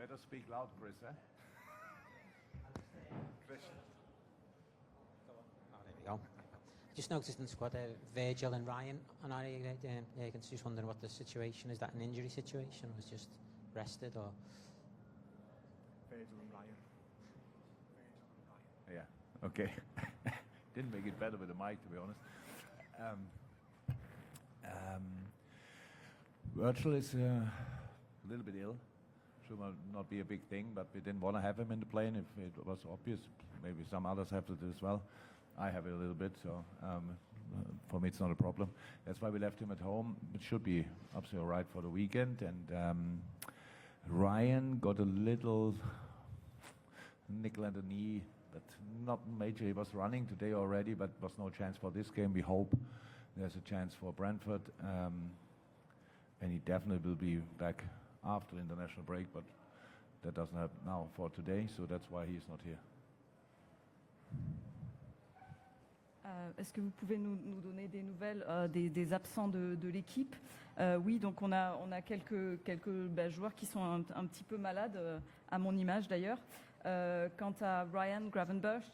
better speak loud, Chris, eh? Chris. Oh, there we go. Just noticed in the squad there, Virgil and Ryan on our against. Just wondering what the situation is. That an injury situation, or was just rested, or? Virgil and Ryan. Yeah. Okay. Didn't make it better with the mic, to be honest. Virgil is a little bit ill. Should not be a big thing, but we didn't want to have him in the plane if it was obvious. Maybe some others have it as well. I have it a little bit, so for me it's not a problem. That's why we left him at home. It should be absolutely all right for the weekend. And Ryan got a little nickel at the knee, but not major. He was running today already, but was no chance for this game. We hope there's a chance for Brentford. And he definitely will be back after international break, but that doesn't happen now for today, so that's why he's not here. Est-ce que vous pouvez nous donner des nouvelles des absents de l'équipe? Oui, donc on a quelques joueurs qui sont un petit peu malades, à mon image d'ailleurs. Quant à Ryan Gravenberch,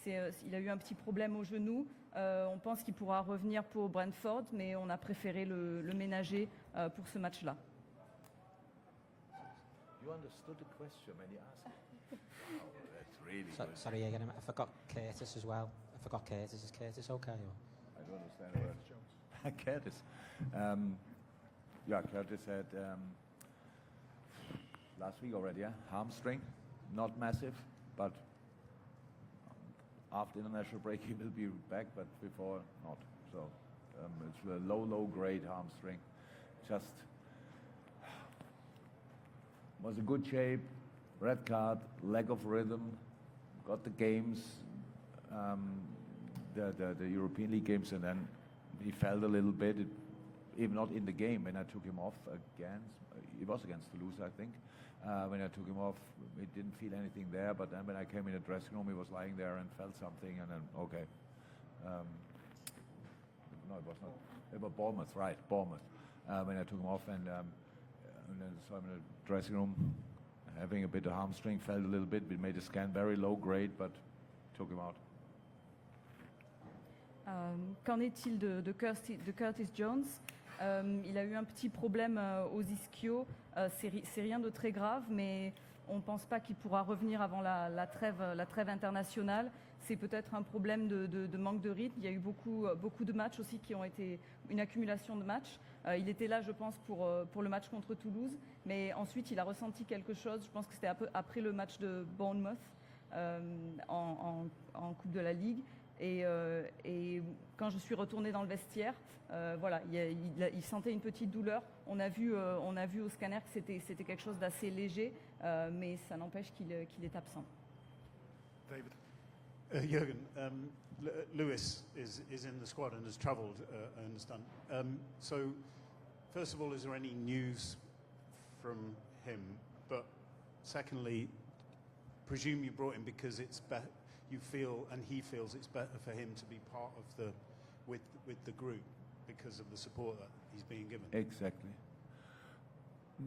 il a eu un petit problème au genou. On pense qu'il pourra revenir pour Brentford, mais on a préféré le ménager pour ce match-là. You understood the question when he asked it? Oh, that's really good. Sorry again, I forgot Curtis as well. I forgot Curtis. Is Curtis okay? Or? I don't understand the word. Curtis. Yeah, Curtis had last week already, hamstring. Not massive, but after international break he will be back, but before not. So it's a low grade hamstring. Just was in good shape, red card, lack of rhythm, got the games, the European League games, and then he felt a little bit, even not in the game, when I took him off against, it was against Toulouse, I think. When I took him off, he didn't feel anything there, but then when I came in the dressing room, he was lying there and felt something, and then, okay. No, it was not. It was Bournemouth, right, Bournemouth. When I took him off, and then saw him in the dressing room, having a bit of hamstring, felt a little bit. We made a scan, very low grade, but took him out. Qu'en est-il de Curtis Jones? Il a eu un petit problème aux ischios. C'est rien de très grave, mais on ne pense pas qu'il pourra revenir avant la trêve internationale. C'est peut-être un problème de manque de rythme. Il y a eu beaucoup de matchs aussi qui ont été une accumulation de matchs. Il était là, je pense, pour le match contre Toulouse, mais ensuite il a ressenti quelque chose. Je pense que c'était un peu après le match de Bournemouth en Coupe de la Ligue. Et quand je suis retournée dans le vestiaire, voilà, il sentait une petite douleur. On a vu au scanner que c'était quelque chose d'assez léger, mais ça n'empêche qu'il est absent. David. Jurgen, Lewis is in the squad and has travelled, I understand. So, first of all, is there any news from him? But secondly, presume you brought him because it's you feel and he feels it's better for him to be part of with the group because of the support that he's being given. Exactly.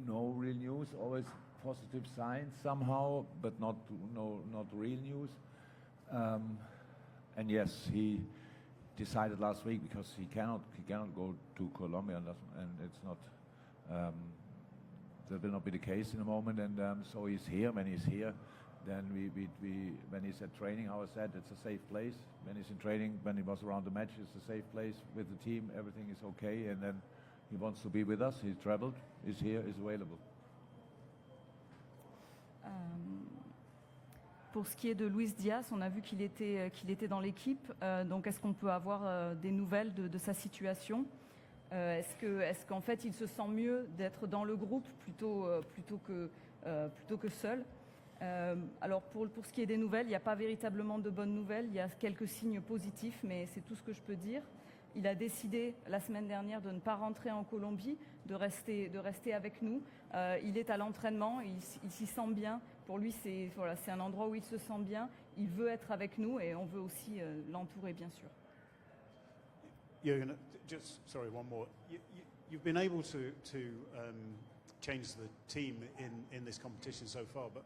No real news. Always positive signs somehow, but not real news. And yes, he decided last week because he cannot go to Colombia, and it's not that will not be the case in a moment. And so he's here. When he's here, then we when he's at training, how I said, it's a safe place. When he's in training, when he was around the match, it's a safe place with the team. Everything is okay, and then he wants to be with us. He's traveled, is here, is available. Pour ce qui est de Luis Díaz, on a vu qu'il était dans l'équipe. Donc, est-ce qu'on peut avoir des nouvelles de sa situation? Est-ce qu'en fait, il se sent mieux d'être dans le groupe plutôt que seul? Alors, pour ce qui est des nouvelles, il n'y a pas véritablement de bonnes nouvelles. Il y a quelques signes positifs, mais c'est tout ce que je peux dire. Il a décidé la semaine dernière de ne pas rentrer en Colombie, de rester avec nous. Il est à l'entraînement, il s'y sent bien. Pour lui, c'est un endroit où il se sent bien. Il veut être avec nous et on veut aussi l'entourer, bien sûr. Jurgen, just sorry, one more. You've been able to changed the team in this competition so far, but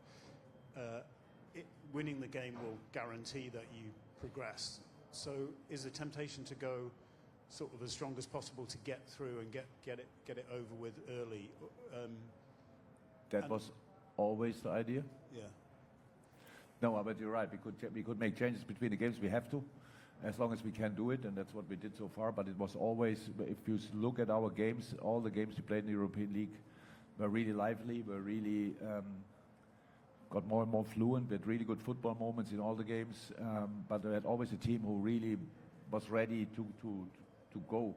winning the game will guarantee that you progress. So is the temptation to go sort of as strong as possible to get through and get it over with early? That was always the idea. Yeah. No, but you're right. We could make changes between the games. We have to, as long as we can do it, and that's what we did so far. But it was always, if you look at our games, all the games we played in the European League were really lively, were really got more and more fluent. We had really good football moments in all the games. But we had always a team who really was ready to go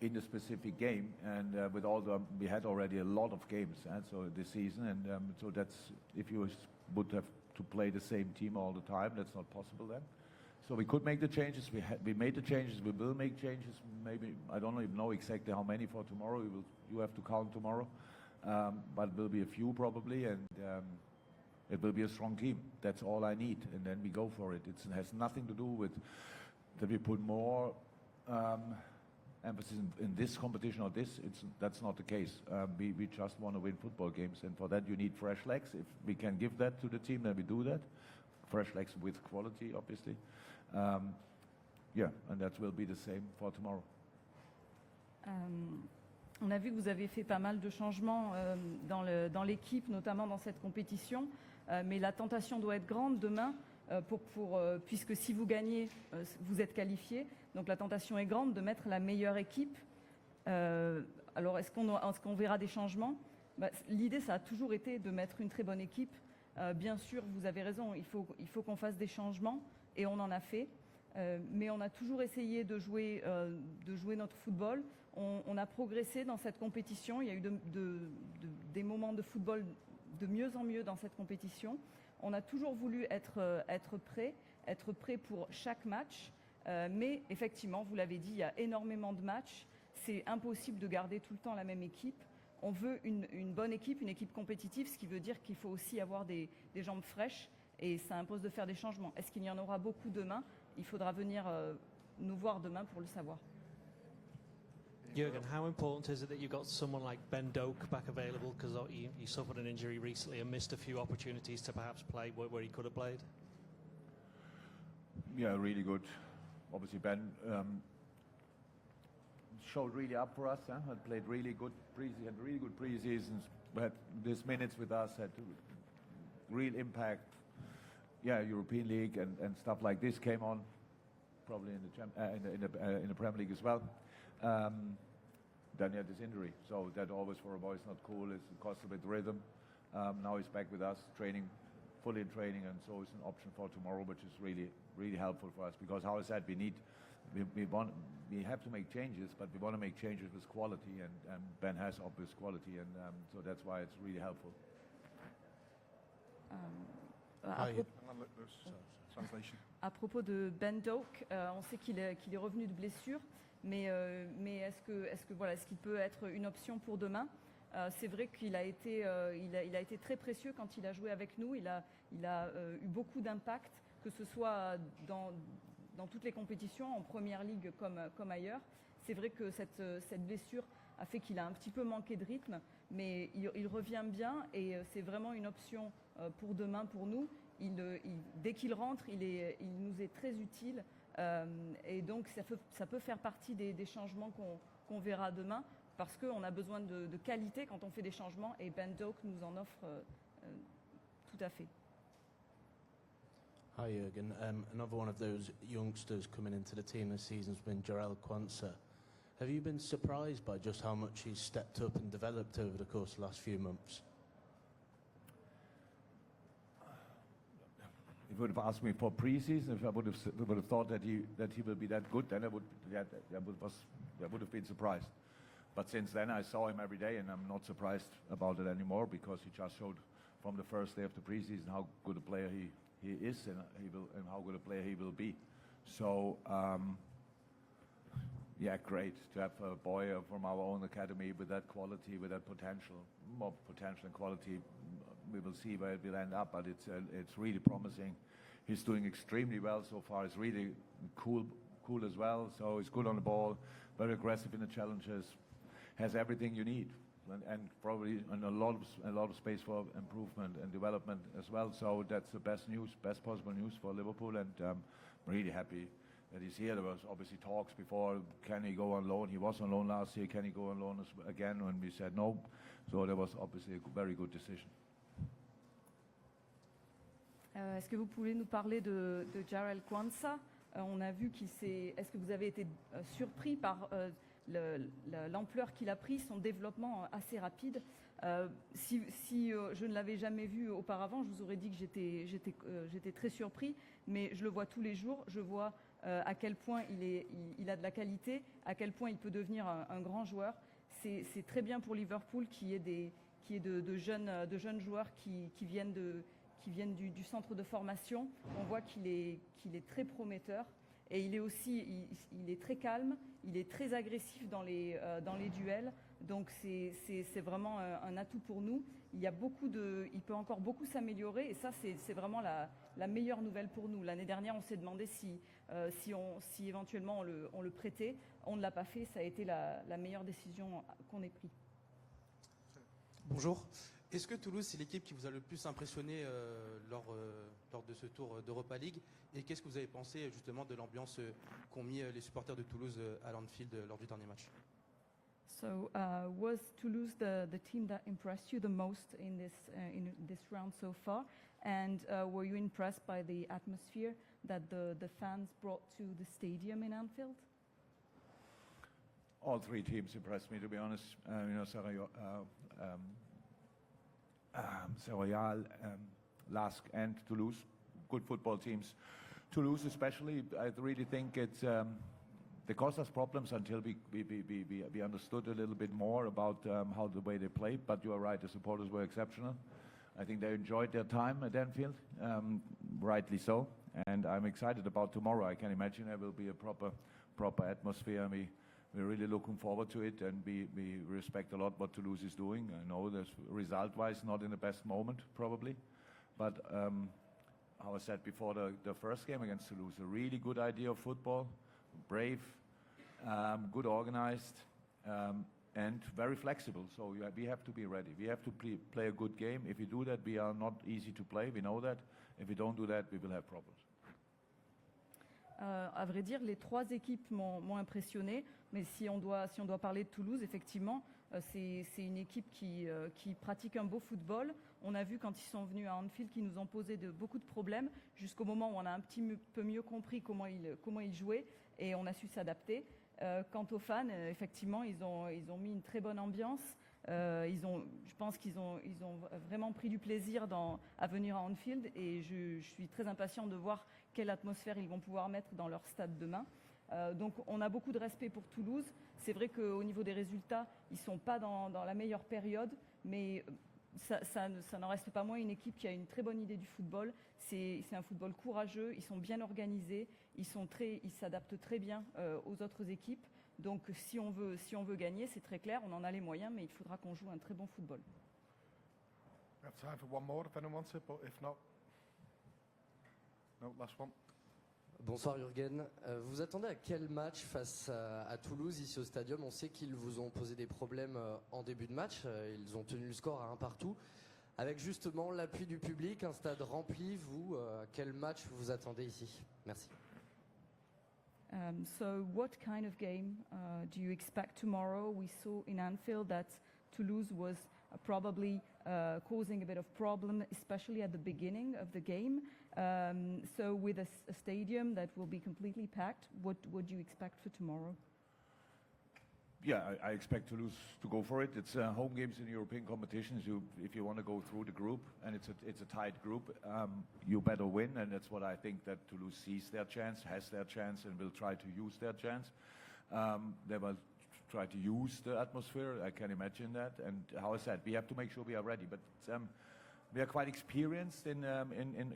in the specific game, and with all we had already a lot of games, so this season, and so that's, if you would have to play the same team all the time, that's not possible then. So we could make the changes. We made the changes. We will make changes. Maybe I don't even know exactly how many for tomorrow. You have to count tomorrow, but it will be a few probably, and it will be a strong team. That's all I need, and then we go for it. It has nothing to do with that we put more emphasis in this competition or this. That's not the case. We just want to win football games, and for that you need fresh legs. If we can give that to the team, then we do that. Fresh legs with quality, obviously. Yeah, and that will be the same for tomorrow. On a vu que vous avez fait pas mal de changements dans l'équipe, notamment dans cette compétition, mais la tentation doit être grande demain, puisque si vous gagnez, vous êtes qualifié. Donc la tentation est grande de mettre la meilleure équipe. Alors est-ce qu'on verra des changements? L'idée, ça a toujours été de mettre une très bonne équipe. Bien sûr, vous avez raison, il faut qu'on fasse des changements, et on en a fait. Mais on a toujours essayé de jouer notre football. On a progressé dans cette compétition. Il y a eu des moments de football de mieux en mieux dans cette compétition. On a toujours voulu être prêt pour chaque match. Mais effectivement, vous l'avez dit, il y a énormément de matchs. C'est impossible de garder tout le temps la même équipe. On veut une bonne équipe, une équipe compétitive, ce qui veut dire qu'il faut aussi avoir des jambes fraîches, et ça impose de faire des changements. Est-ce qu'il y en aura beaucoup demain? Il faudra venir nous voir demain pour le savoir. Jurgen, how important is it that you got someone like Doak back available, because he suffered an injury recently and missed a few opportunities to perhaps play where he could have played? Yeah, really good. Obviously, Ben showed really up for us. Had played really good had really good pre-seasons. Had these minutes with us. Had real impact. Yeah, European League and stuff like this came on, probably in the Premier League as well. Then he had this injury, so that always for a boy is not cool. It costs a bit of rhythm. Now he's back with us, fully in training, and so it's an option for tomorrow, which is really helpful for us, because, how I said, we have to make changes, but we want to make changes with quality, and Ben has obvious quality, and so that's why it's really helpful. À propos de Doak, on sait qu'il est revenu de blessure, mais est-ce qu'il peut être une option pour demain? C'est vrai qu'il a été très précieux quand il a joué avec nous. Il a eu beaucoup d'impact, que ce soit dans toutes les compétitions, en Première Ligue comme ailleurs. C'est vrai que cette blessure a fait qu'il a un petit peu manqué de rythme, mais il revient bien, et c'est vraiment une option pour demain pour nous. Dès qu'il rentre, il nous est très utile, et donc ça peut faire partie des changements qu'on verra demain, parce qu'on a besoin de qualité quand on fait des changements, et Doak nous en offre tout à fait. Hi Jurgen, another one of those youngsters coming into the team this season has been Jarell Quansah. Have you been surprised by just how much he's stepped up and developed over the course of the last few months? If you would have asked me for pre-season, if I would have thought that he will be that good, then I would have been surprised. But since then, I saw him every day, and I'm not surprised about it anymore, because he just showed from the first day of the pre-season how good a player he is, and how good a player he will be. So, yeah, great to have a boy from our own academy with that quality, with that potential, more potential and quality. We will see where it will end up, but it's really promising. He's doing extremely well so far. He's really cool as well. So he's good on the ball, very aggressive in the challenges, has everything you need. and probably a lot of space for improvement and development as well. So that's the best possible news for Liverpool, and I'm really happy that he's here. There was obviously talks before, can he go on loan? He was on loan last year, can he go on loan again? And we said no. So there was obviously a very good decision. Est-ce que vous pouvez nous parler de Jarell Quansah? On a vu qu'il s'est... Est-ce que vous avez été surpris par l'ampleur qu'il a pris, son développement assez rapide? Si je ne l'avais jamais vu auparavant, je vous aurais dit que j'étais très surpris, mais je le vois tous les jours. Je vois à quel point il a de la qualité, à quel point il peut devenir un grand joueur. C'est très bien pour Liverpool qu'il y ait de jeunes joueurs qui viennent du centre de formation. On voit qu'il est très prometteur, et il est aussi il est très calme, il est très agressif dans les duels. Donc c'est vraiment un atout pour nous. Il peut encore beaucoup s'améliorer, et ça c'est vraiment la meilleure nouvelle pour nous. L'année dernière, on s'est demandé si éventuellement on le prêtait. On ne l'a pas fait. Ça a été la meilleure décision qu'on ait prise. Bonjour. Est-ce que Toulouse, c'est l'équipe qui vous a le plus impressionné lors de ce tour d'Europa League? Et qu'est-ce que vous avez pensé justement de l'ambiance qu'ont mis les supporters de Toulouse à l'Anfield lors du dernier match? So, was Toulouse the team that impressed you the most in this round so far? And were you impressed by the atmosphere that the fans brought to the stadium in Anfield? All three teams impressed me, to be honest. Royal, Lask and Toulouse, good football teams. Toulouse especially, I really think it's they caused us problems until we understood a little bit more about how the way they played. But you are right, the supporters were exceptional. I think they enjoyed their time at Anfield, rightly so. And I'm excited about tomorrow. I can imagine there will be a proper atmosphere. We're really looking forward to it, and we respect a lot what Toulouse is doing. I know there's result-wise not in the best moment, probably. But how I said before, the first game against Toulouse, a really good idea of football, brave, good organized, and very flexible. So we have to be ready. We have to play a good game. If we do that, we are not easy to play. We know that. If we don't do that, we will have problems. À vrai dire, les trois équipes m'ont impressionné, mais si on doit parler de Toulouse, effectivement, c'est une équipe qui pratique un beau football. On a vu quand ils sont venus à Anfield qu'ils nous ont posé beaucoup de problèmes, jusqu'au moment où on a un petit peu mieux compris comment ils jouaient, et on a su s'adapter. Quant aux fans, effectivement, ils ont mis une très bonne ambiance. Je pense qu'ils ont vraiment pris du plaisir à venir à Anfield, et je suis très impatient de voir quelle atmosphère ils vont pouvoir mettre dans leur stade demain. Donc on a beaucoup de respect pour Toulouse. C'est vrai qu'au niveau des résultats, ils ne sont pas dans la meilleure période, mais ça n'en reste pas moins une équipe qui a une très bonne idée du football. C'est un football courageux, ils sont bien organisés, ils s'adaptent très bien aux autres équipes. Donc si on veut gagner, c'est très clair, on en a les moyens, mais il faudra qu'on joue un très bon football. We have time for one more if anyone wants it, but if not, no, last one. Bonsoir Jurgen. Vous attendez à quel match face à Toulouse ici au stadium? On sait qu'ils vous ont posé des problèmes en début de match. Ils ont tenu le score à 1 partout. Avec justement l'appui du public, un stade rempli, vous, à quel match vous attendez ici? Merci. So what kind of game do you expect tomorrow? We saw in Anfield that Toulouse was probably causing a bit of problem, especially at the beginning of the game. So with a stadium that will be completely packed, what would you expect for tomorrow? Yeah, I expect Toulouse to go for it. It's home games in European competitions. If you want to go through the group, and it's a tight group, you better win, and that's what I think that Toulouse sees their chance, has their chance, and will try to use their chance. They will try to use the atmosphere. I can imagine that. And how I said, we have to make sure we are ready. But we are quite experienced in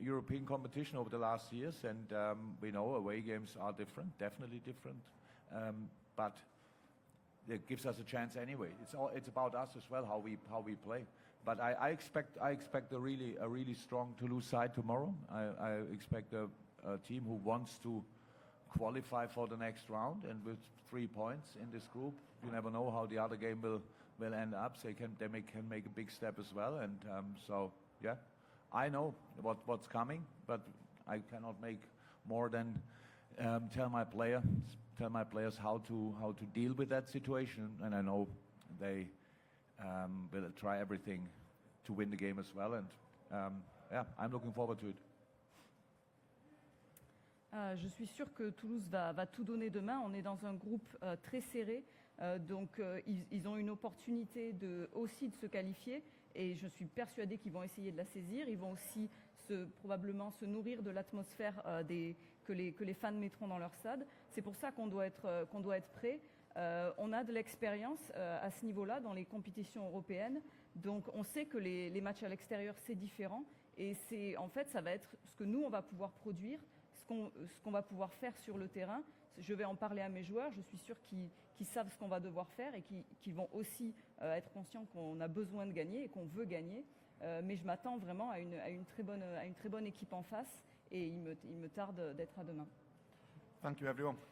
European competition over the last years, and we know away games are different, definitely different. But it gives us a chance anyway. It's about us as well, how we play. But I expect a really strong Toulouse side tomorrow. I expect a team who wants to qualify for the next round, and with 3 points in this group, you never know how the other game will end up. They can make a big step as well, and so yeah, I know what's coming, but I cannot make more than tell my players how to deal with that situation, and I know they will try everything to win the game as well, and yeah, I'm looking forward to it. Je suis sûre que Toulouse va tout donner demain. On est dans un groupe très serré, donc ils ont une opportunité aussi de se qualifier, et je suis persuadée qu'ils vont essayer de la saisir. Ils vont aussi probablement se nourrir de l'atmosphère que les fans mettront dans leur stade. C'est pour ça qu'on doit être prêt. On a de l'expérience à ce niveau-là dans les compétitions européennes, donc on sait que les matchs à l'extérieur c'est différent, et en fait ça va être ce que nous on va pouvoir produire, ce qu'on va pouvoir faire sur le terrain. Je vais en parler à mes joueurs, je suis sûre qu'ils savent ce qu'on va devoir faire et qu'ils vont aussi être conscients qu'on a besoin de gagner et qu'on veut gagner. Mais je m'attends vraiment à une très bonne équipe en face, et il me tarde d'être à demain. Thank you, everyone.